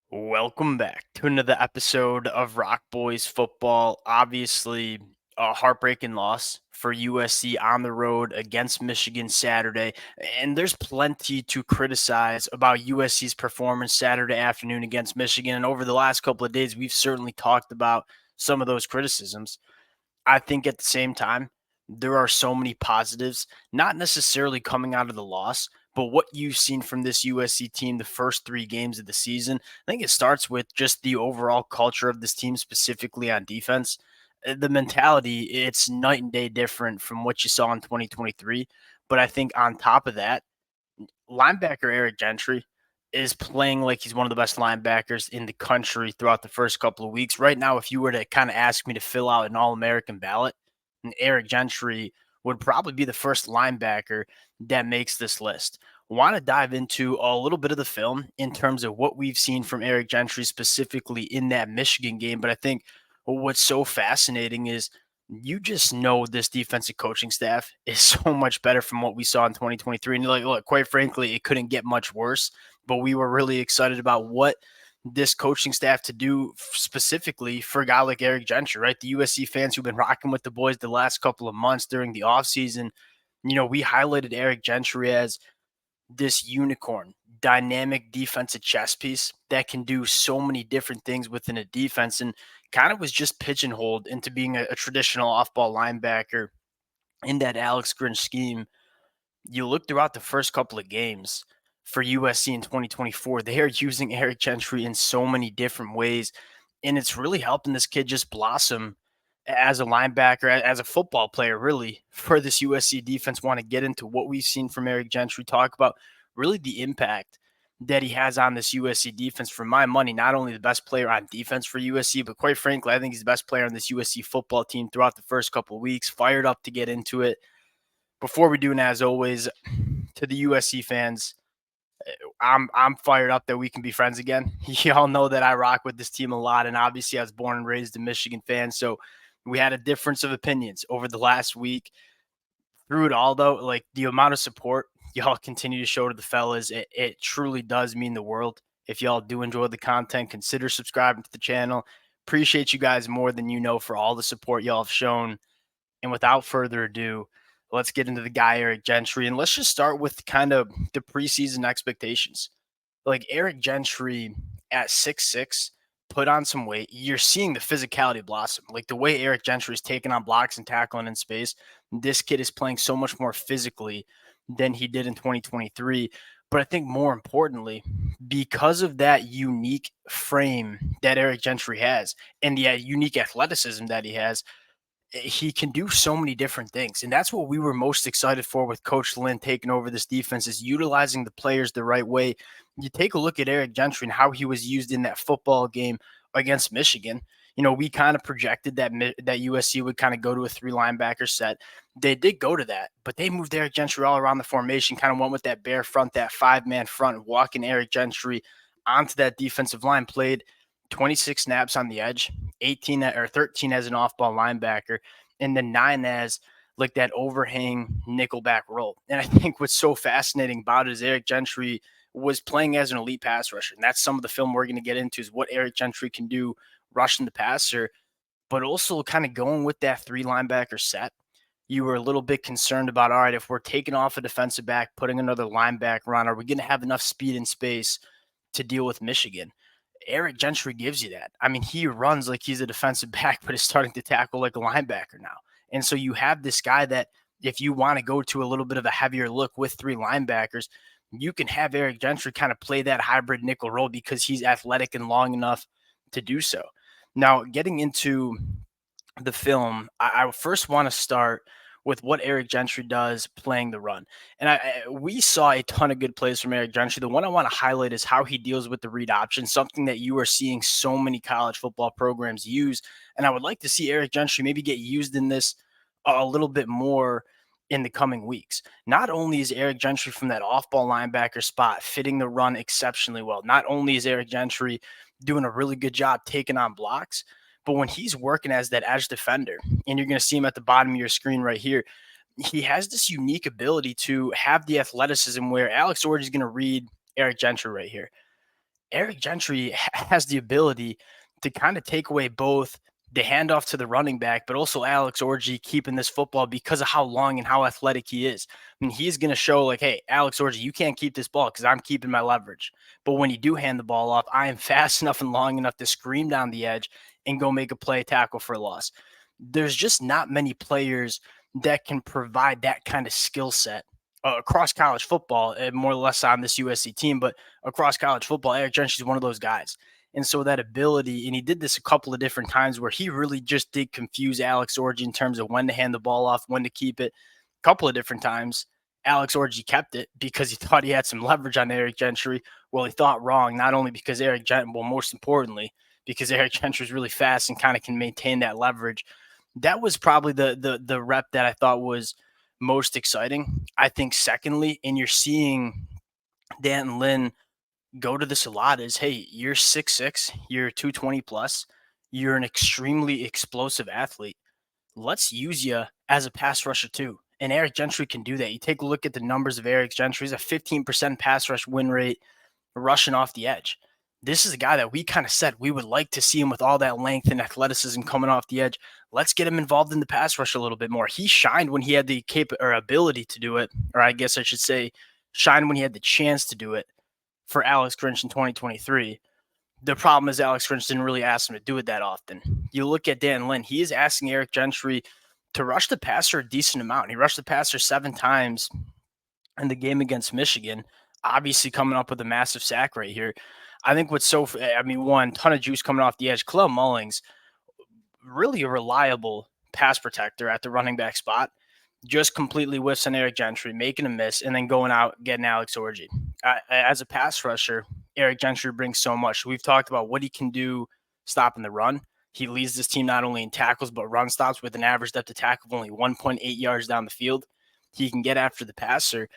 Welcome back to another episode of Rock Boys Football. Obviously, a heartbreaking loss for USC on the road against Michigan Saturday. And there's plenty to criticize about USC's performance Saturday afternoon against Michigan. And over the last couple of days, we've certainly talked about some of those criticisms. I think at the same time, there are so many positives, not necessarily coming out of the loss, but what you've seen from this USC team the first three games of the season. I think it starts with just the overall culture of this team, specifically on defense. The mentality, it's night and day different from what you saw in 2023. But I think on top of that, linebacker Eric Gentry is playing like he's one of the best linebackers in the country throughout the first couple of weeks. Right now, if you were to kind of ask me to fill out an All American ballot, Eric Gentry would probably be the first linebacker that makes this list. Want to dive into a little bit of the film in terms of what we've seen from Eric Gentry specifically in that Michigan game. But I think what's so fascinating is you just know this defensive coaching staff is so much better from what we saw in 2023. And you're like, look, quite frankly, it couldn't get much worse. But we were really excited about what this coaching staff to do specifically for a guy like Eric Gentry, right? The USC fans who've been rocking with the boys the last couple of months during the offseason, we highlighted Eric Gentry as this unicorn, dynamic defensive chess piece that can do so many different things within a defense and kind of was just pigeonholed into being a traditional off ball linebacker in that Alex Grinch scheme. You look throughout the first couple of games for USC in 2024, they are using Eric Gentry in so many different ways. And it's really helping this kid just blossom as a linebacker, as a football player, really, for this USC defense. Want to get into what we've seen from Eric Gentry, talk about really the impact that he has on this USC defense. For my money, not only the best player on defense for USC, but quite frankly, I think he's the best player on this USC football team throughout the first couple of weeks. Fired up to get into it. Before we do, and as always, to the USC fans, I'm fired up that we can be friends again. Y'all know that I rock with this team a lot, and obviously I was born and raised a Michigan fan, so we had a difference of opinions over the last week. Through it all, though, like the amount of support y'all continue to show to the fellas, it truly does mean the world. If y'all do enjoy the content, consider subscribing to the channel. Appreciate you guys more than you know for all the support y'all have shown. And without further ado, let's get into the guy, Eric Gentry. And let's just start with kind of the preseason expectations. Like Eric Gentry at 6'6", put on some weight. You're seeing the physicality blossom. Like the way Eric Gentry is taking on blocks and tackling in space, this kid is playing so much more physically than he did in 2023. But I think more importantly, because of that unique frame that Eric Gentry has and the unique athleticism that he can do so many different things. And that's what we were most excited for with Coach Lynn taking over this defense is utilizing the players the right way. You take a look at Eric Gentry and how he was used in that football game against Michigan. We kind of projected that USC would kind of go to a three linebacker set. They did go to that, but they moved Eric Gentry all around the formation, kind of went with that bare front, that five-man front, walking Eric Gentry onto that defensive line, played 26 snaps on the edge, 18 or 13 as an off-ball linebacker, and then 9 as like that overhang nickelback role. And I think what's so fascinating about it is Eric Gentry was playing as an elite pass rusher. And that's some of the film we're going to get into is what Eric Gentry can do rushing the passer, but also kind of going with that three linebacker set. You were a little bit concerned about, all right, if we're taking off a defensive back, putting another linebacker on, are we going to have enough speed and space to deal with Michigan? Eric Gentry gives you that. I mean, he runs like he's a defensive back, but is starting to tackle like a linebacker now. And so you have this guy that if you want to go to a little bit of a heavier look with three linebackers, you can have Eric Gentry kind of play that hybrid nickel role because he's athletic and long enough to do so. Now, getting into the film, I first want to start with what Eric Gentry does playing the run. And we saw a ton of good plays from Eric Gentry. The one I want to highlight is how he deals with the read option, something that you are seeing so many college football programs use. And I would like to see Eric Gentry maybe get used in this a little bit more in the coming weeks. Not only is Eric Gentry from that off-ball linebacker spot fitting the run exceptionally well, not only is Eric Gentry doing a really good job taking on blocks, but when he's working as that edge defender, and you're going to see him at the bottom of your screen right here, he has this unique ability to have the athleticism where Alex Orji is going to read Eric Gentry right here. Eric Gentry has the ability to kind of take away both the handoff to the running back, but also Alex Orji keeping this football because of how long and how athletic he is. I mean, he's going to show like, hey, Alex Orji, you can't keep this ball because I'm keeping my leverage. But when you do hand the ball off, I am fast enough and long enough to scream down the edge and go make a play tackle for a loss. There's just not many players that can provide that kind of skill set across college football, and more or less on this USC team, but across college football, Eric Gentry is one of those guys. And so that ability, and he did this a couple of different times where he really just did confuse Alex Orji in terms of when to hand the ball off, when to keep it. A couple of different times, Alex Orji kept it because he thought he had some leverage on Eric Gentry. Well, he thought wrong, not only because Eric Gentry, well, most importantly, because Eric Gentry is really fast and kind of can maintain that leverage. That was probably the rep that I thought was most exciting. I think secondly, and you're seeing Dan Lynn go to this a lot is, hey, you're 6'6", you're 220 plus, you're an extremely explosive athlete. Let's use you as a pass rusher too. And Eric Gentry can do that. You take a look at the numbers of Eric Gentry. He's a 15% pass rush win rate rushing off the edge. This is a guy that we kind of said we would like to see him with all that length and athleticism coming off the edge. Let's get him involved in the pass rush a little bit more. He shined when he had the ability to do it, or I guess I should say, shined when he had the chance to do it for Alex Grinch in 2023. The problem is Alex Grinch didn't really ask him to do it that often. You look at Dan Lynn, he is asking Eric Gentry to rush the passer a decent amount. He rushed the passer 7 times in the game against Michigan, obviously coming up with a massive sack right here. I think what's one, ton of juice coming off the edge. Kalel Mullings, really a reliable pass protector at the running back spot, just completely whiffs on Eric Gentry, making a miss, and then going out getting Alex Orji. As a pass rusher, Eric Gentry brings so much. We've talked about what he can do stopping the run. He leads this team not only in tackles, but run stops with an average depth of tackle of only 1.8 yards down the field. He can get after the passer.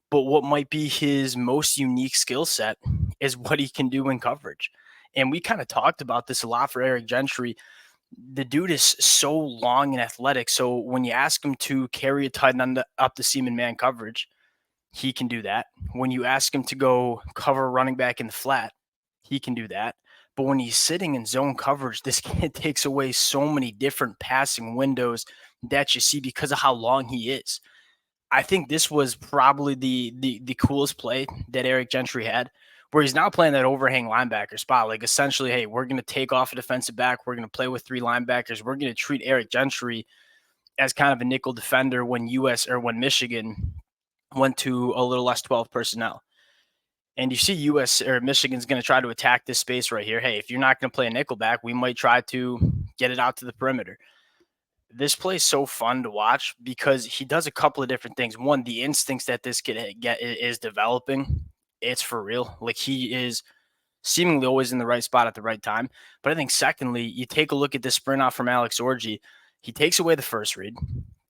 But what might be his most unique skill set is what he can do in coverage. And we kind of talked about this a lot for Eric Gentry. The dude is so long and athletic. So when you ask him to carry a tight end up the seam in man coverage, he can do that. When you ask him to go cover a running back in the flat, he can do that. But when he's sitting in zone coverage, this kid takes away so many different passing windows that you see because of how long he is. I think this was probably the coolest play that Eric Gentry had, where he's now playing that overhang linebacker spot. Like essentially, hey, we're going to take off a defensive back. We're going to play with 3 linebackers. We're going to treat Eric Gentry as kind of a nickel defender when when Michigan went to a little less 12 personnel. And you see Michigan's going to try to attack this space right here. Hey, if you're not going to play a nickel back, we might try to get it out to the perimeter. This play is so fun to watch because he does a couple of different things. One, the instincts that this kid is developing, it's for real. Like he is seemingly always in the right spot at the right time. But I think secondly, you take a look at this sprint off from Alex Orji. He takes away the first read.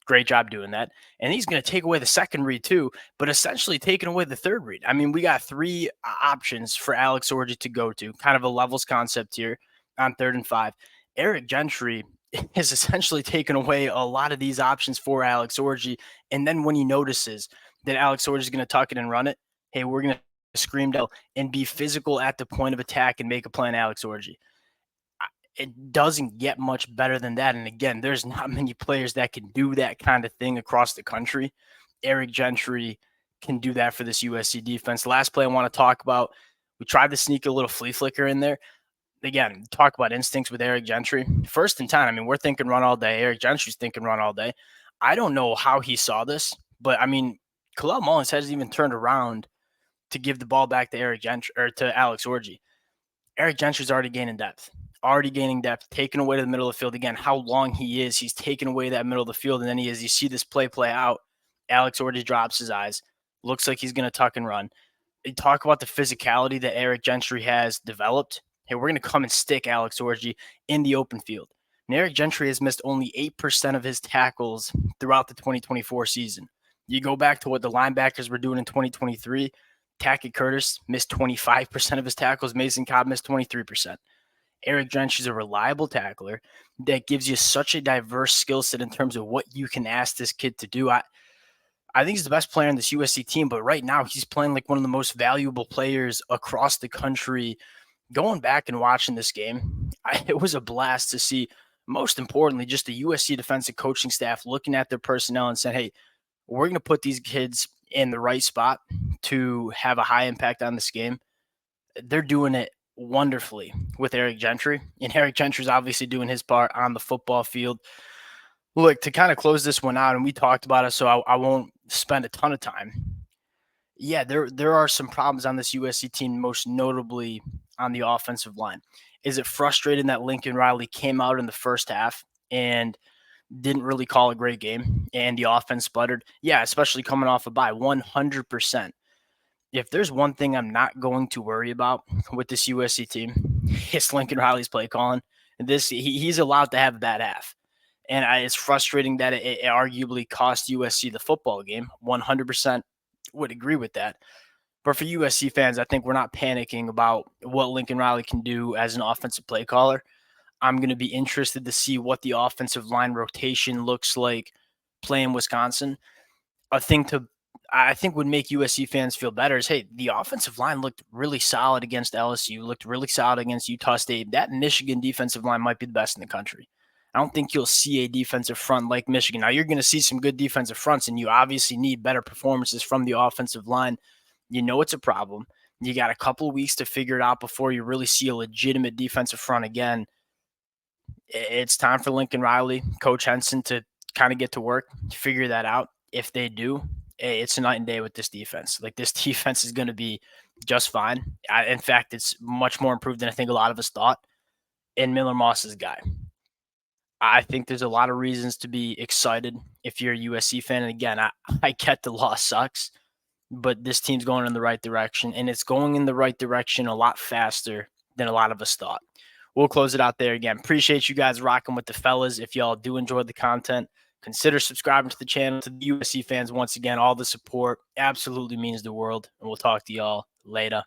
Great job doing that. And he's going to take away the second read too, but essentially taking away the third read. I mean, we got 3 options for Alex Orji to go to, kind of a levels concept here on 3rd and 5. Eric Gentry has essentially taken away a lot of these options for Alex Orji. And then when he notices that Alex Orji is going to tuck it and run it, hey, we're going to scream down and be physical at the point of attack and make a play on Alex Orji. It doesn't get much better than that. And again, there's not many players that can do that kind of thing across the country. Eric Gentry can do that for this USC defense. The last play I want to talk about, we tried to sneak a little flea flicker in there. Again, talk about instincts with Eric Gentry. 1st and 10. I mean, we're thinking run all day. Eric Gentry's thinking run all day. I don't know how he saw this, but I mean, Kalel Mullins hasn't even turned around to give the ball back to Eric Gentry or to Alex Orji. Eric Gentry's already gaining depth, taken away to the middle of the field. Again, how long he is, he's taken away that middle of the field, and then you see this play out. Alex Orji drops his eyes, looks like he's going to tuck and run. You talk about the physicality that Eric Gentry has developed. Hey, we're going to come and stick Alex Orji in the open field. And Eric Gentry has missed only 8% of his tackles throughout the 2024 season. You go back to what the linebackers were doing in 2023. Tackett Curtis missed 25% of his tackles. Mason Cobb missed 23%. Eric Gentry's a reliable tackler that gives you such a diverse skill set in terms of what you can ask this kid to do. I think he's the best player in this USC team, but right now he's playing like one of the most valuable players across the country Going back and watching this game, it was a blast to see. Most importantly, just the USC defensive coaching staff looking at their personnel and saying, "Hey, we're going to put these kids in the right spot to have a high impact on this game." They're doing it wonderfully with Eric Gentry, and Eric Gentry's obviously doing his part on the football field. Look, to kind of close this one out, and we talked about it, so I won't spend a ton of time. Yeah, there are some problems on this USC team, most notably on the offensive line. Is it frustrating that Lincoln Riley came out in the first half and didn't really call a great game and the offense sputtered? Yeah, especially coming off a bye, 100%. If there's one thing I'm not going to worry about with this USC team, it's Lincoln Riley's play calling. He's allowed to have a bad half. And it's frustrating that it arguably cost USC the football game. 100% would agree with that. But for USC fans, I think we're not panicking about what Lincoln Riley can do as an offensive play caller. I'm going to be interested to see what the offensive line rotation looks like playing Wisconsin. A thing to I think would make USC fans feel better is, hey, the offensive line looked really solid against LSU, looked really solid against Utah State. That Michigan defensive line might be the best in the country. I don't think you'll see a defensive front like Michigan. Now, you're going to see some good defensive fronts, and you obviously need better performances from the offensive line. You know it's a problem. You got a couple of weeks to figure it out before you really see a legitimate defensive front again. It's time for Lincoln Riley, Coach Henson, to kind of get to work, figure that out. If they do, it's a night and day with this defense. Like, this defense is going to be just fine. In fact, it's much more improved than I think a lot of us thought. And Miller Moss is a guy. I think there's a lot of reasons to be excited if you're a USC fan. And again, I get the loss sucks, but this team's going in the right direction, and it's going in the right direction a lot faster than a lot of us thought. We'll close it out there again. Appreciate you guys rocking with the fellas. If y'all do enjoy the content, consider subscribing to the channel. To the USC fans, once again, all the support absolutely means the world, and we'll talk to y'all later.